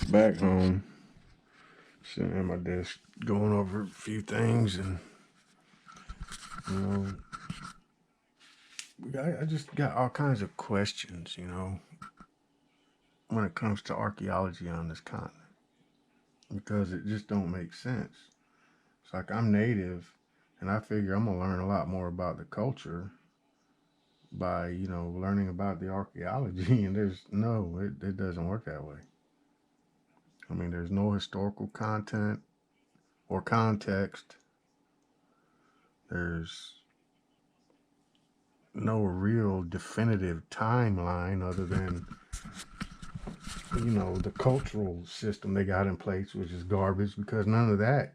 Back home, sitting at my desk, going over a few things, and you know, I just got all kinds of questions, when it comes to archaeology on this continent, because it just don't make sense. It's like I'm native, and I figure I'm gonna learn a lot more about the culture by learning about the archaeology, and it doesn't work that way. I mean, there's no historical content or context. There's no real definitive timeline other than the cultural system they got in place, which is garbage because none of that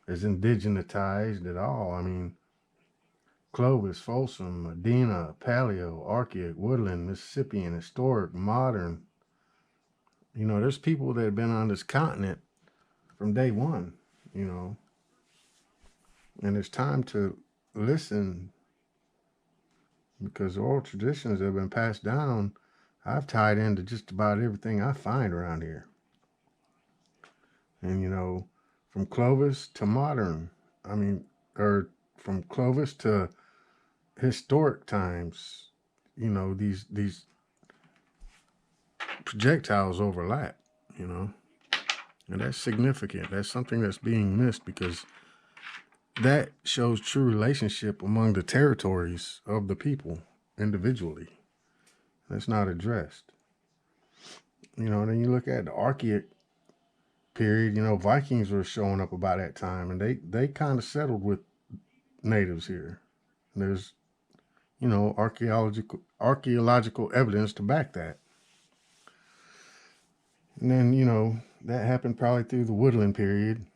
is indigenized at all. I mean, Clovis, Folsom, Medina, Paleo, Archaic, Woodland, Mississippian, Historic, Modern. There's people that have been on this continent from day one, you know, and it's time to listen because oral traditions that have been passed down, I've tied into just about everything I find around here. And, from Clovis to modern, I mean, or from Clovis to historic times, these projectiles overlap, you know, and that's significant. That's something that's being missed because that shows true relationship among the territories of the people individually. That's not addressed. Then you look at the Archaic period, Vikings were showing up about that time and they kind of settled with natives here. And there's, archaeological evidence to back that. And then, that happened probably through the Woodland period.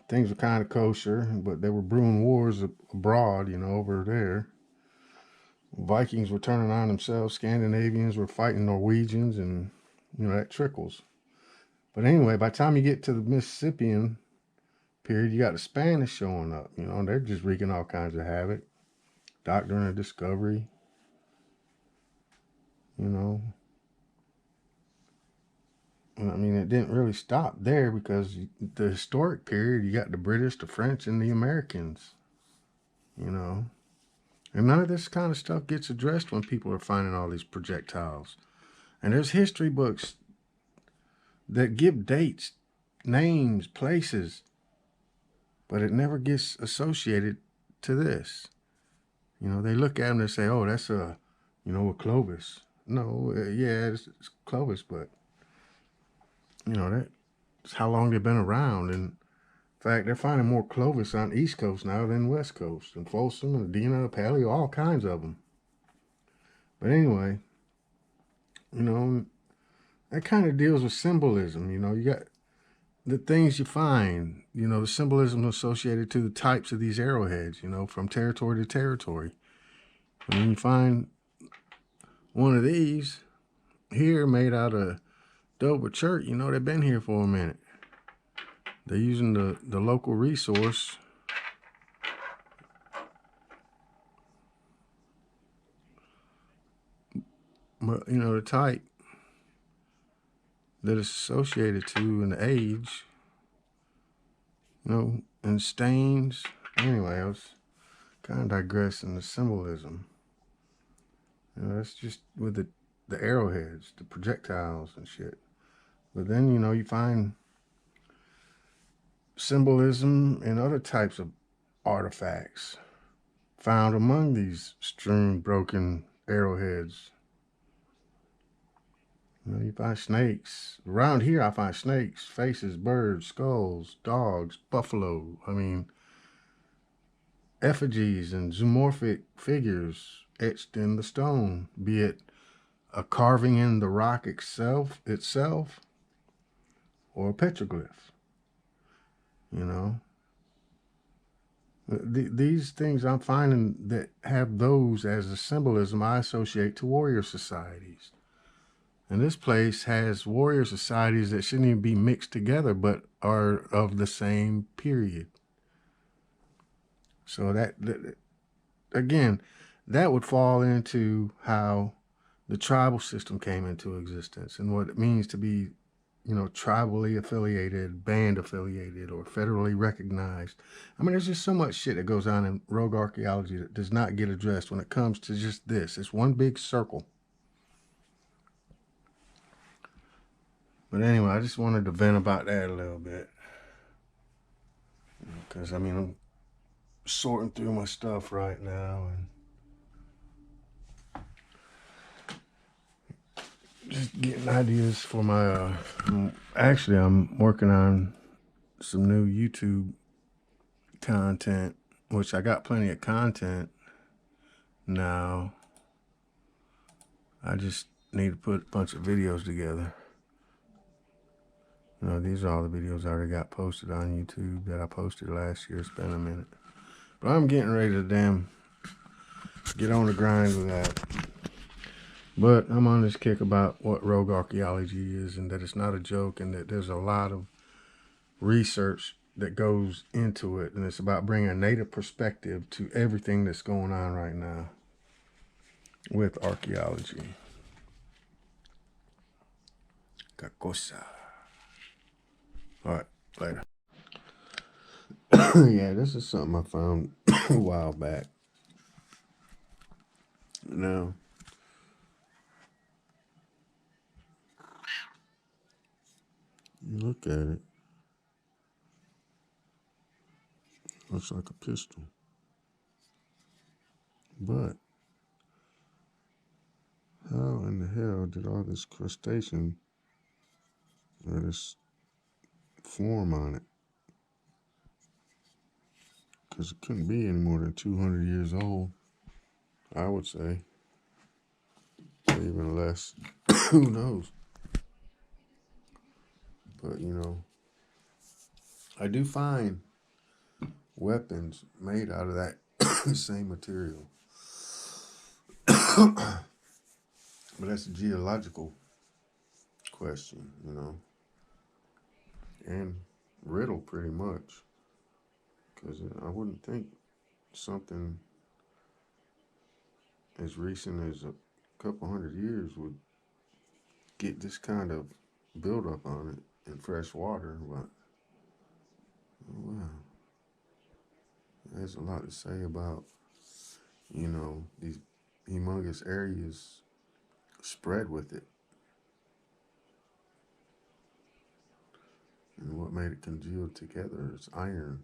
Things were kind of kosher, but they were brewing wars abroad, over there. Vikings were turning on themselves. Scandinavians were fighting Norwegians, and, that trickles. But anyway, by the time you get to the Mississippian period, you got the Spanish showing up, and they're just wreaking all kinds of havoc. Doctrine of discovery, And I mean, it didn't really stop there because the historic period, you got the British, the French, and the Americans, And none of this kind of stuff gets addressed when people are finding all these projectiles. And there's history books that give dates, names, places, but it never gets associated to this. They look at them and say, oh, that's a Clovis. No, yeah, it's Clovis, but that's how long they've been around. And in fact, they're finding more Clovis on the East Coast now than West Coast. And Folsom, and Medina, Paleo, all kinds of them. But anyway, that kind of deals with symbolism. You got the things you find, the symbolism associated to the types of these arrowheads, from territory to territory. And when you find one of these here made out of Dover chert, they've been here for a minute. They're using the local resource. But, the type that it's associated to and the age, and stains. Anyway, I was kind of digressing the symbolism. That's just with the arrowheads, the projectiles and shit. But then, you find symbolism in other types of artifacts found among these strewn, broken arrowheads. You find snakes. Around here, I find snakes, faces, birds, skulls, dogs, buffalo. I mean, effigies and zoomorphic figures etched in the stone, be it a carving in the rock itself, or a petroglyph. These things I'm finding that have those as a symbolism I associate to warrior societies. And this place has warrior societies that shouldn't even be mixed together, but are of the same period. So that again, that would fall into how the tribal system came into existence and what it means to be tribally affiliated, band affiliated, or federally recognized. I mean, there's just so much shit that goes on in rogue archaeology that does not get addressed when it comes to just this. It's one big circle. But anyway, I just wanted to vent about that a little bit. Because, I mean, I'm sorting through my stuff right now and just getting ideas for my, actually, I'm working on some new YouTube content, which I got plenty of content now. I just need to put a bunch of videos together. These are all the videos I already got posted on YouTube that I posted last year. It's been a minute. But I'm getting ready to get on the grind with that. But I'm on this kick about what rogue archaeology is and that it's not a joke and that there's a lot of research that goes into it. And it's about bringing a native perspective to everything that's going on right now with archaeology. Kakosa. All right, later. Yeah, this is something I found a while back. Now, you look at it, looks like a pistol. But how in the hell did all this crustacean or this form on it? Because it couldn't be any more than 200 years old, I would say. Or even less. Who knows? But, I do find weapons made out of that same material. But that's a geological question, and riddle pretty much. Because I wouldn't think something as recent as a couple hundred years would get this kind of buildup on it in fresh water. But, oh, wow. There's a lot to say about, these humongous areas spread with it. And what made it congealed together is iron.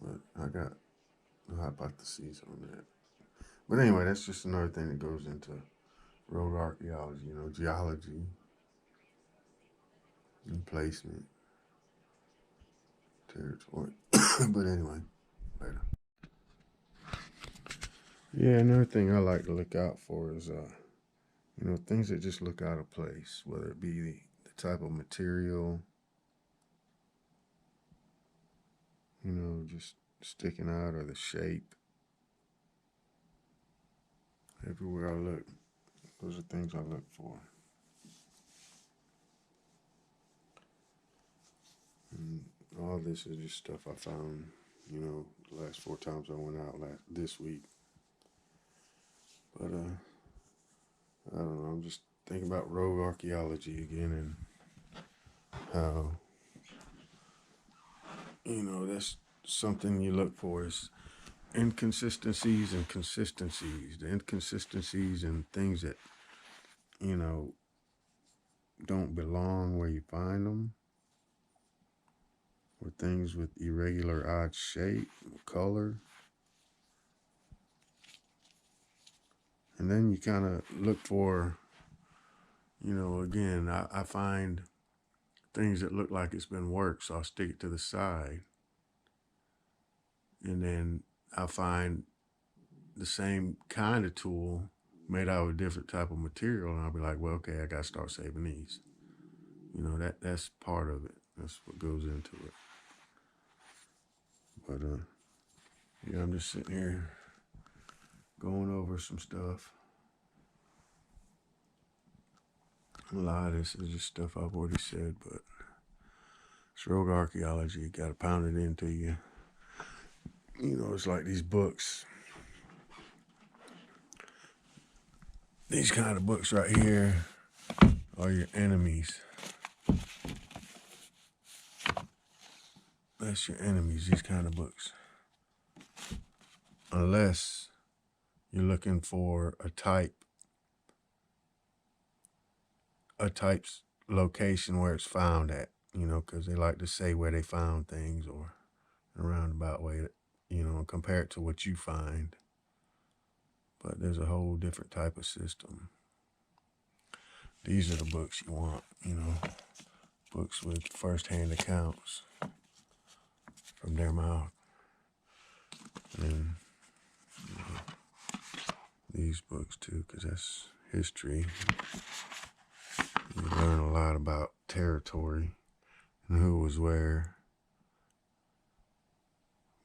But I got no hypotheses on that. But anyway, that's just another thing that goes into rogue archaeology, geology, emplacement, territory. But anyway, later. Yeah, another thing I like to look out for is, things that just look out of place, whether it be the type of material, just sticking out, or the shape. Everywhere I look, those are things I look for. And all this is just stuff I found, the last 4 times I went out this week. But, I don't know, I'm just thinking about rogue archaeology again and how, that's something you look for is inconsistencies and consistencies. The inconsistencies and things that, don't belong where you find them, or things with irregular odd shape, color. And then you kind of look for, again, I find things that look like it's been worked, so I'll stick it to the side. And then I'll find the same kind of tool made out of a different type of material, and I'll be like, well, okay, I got to start saving these. That's part of it. That's what goes into it. But, yeah, I'm just sitting here going over some stuff. A lot of this is just stuff I've already said, but it's rogue archaeology. You got to pound it into you. It's like these books. These kind of books right here are your enemies. That's your enemies, these kind of books. Unless you're looking for a type's location where it's found at, you know, because they like to say where they found things, or in a roundabout way, you know, compare it to what you find. But there's a whole different type of system. These are the books you want, you know, books with first-hand accounts from their mouth. And you know, these books too, because that's history. You learn a lot about territory and who was where.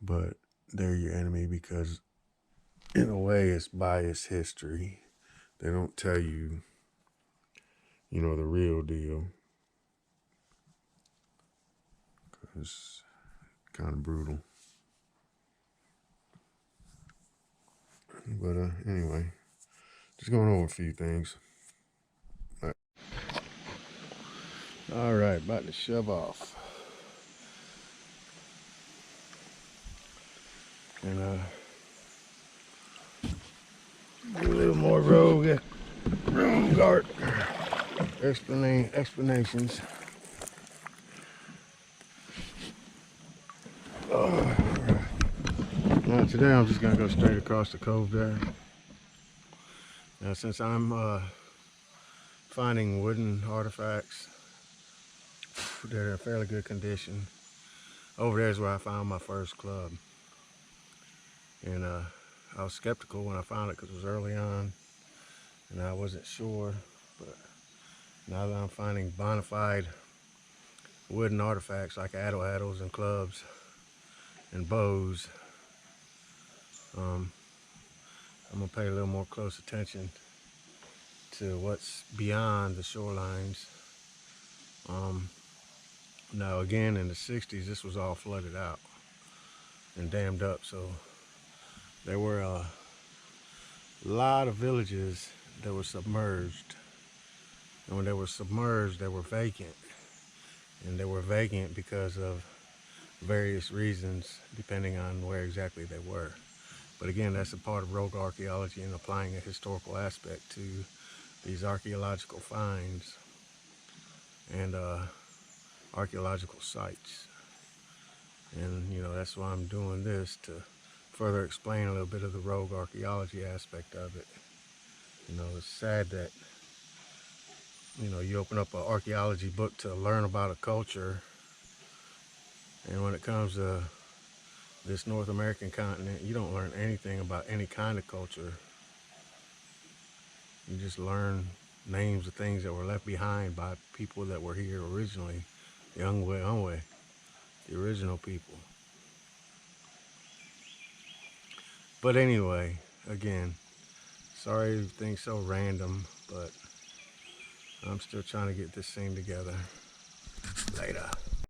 But they're your enemy because, in a way, it's biased history. They don't tell you, you know, the real deal. Because it's kind of brutal. But anyway, just going over a few things. All right, about to shove off. And do a little more rogue art explanations. Oh, now today I'm just gonna go straight across the cove there. Now since I'm finding wooden artifacts that are in fairly good condition, over there is where I found my first club. And I was skeptical when I found it because it was early on and I wasn't sure, but now that I'm finding bona fide wooden artifacts like addles and clubs and bows, I'm gonna pay a little more close attention to what's beyond the shorelines. Now again, in the 60s, this was all flooded out and dammed up, so there were a lot of villages that were submerged. And when they were submerged, they were vacant. And they were vacant because of various reasons, depending on where exactly they were. But again, that's a part of rogue archaeology and applying a historical aspect to these archaeological finds and archaeological sites. And you know, that's why I'm doing this, to further explain a little bit of the rogue archaeology aspect of it. You know, it's sad that, you know, you open up an archaeology book to learn about a culture, and when it comes to this North American continent, you don't learn anything about any kind of culture. You just learn names of things that were left behind by people that were here originally, the Ongwe, the original people. But anyway, again, sorry everything's so random, but I'm still trying to get this thing together. Later.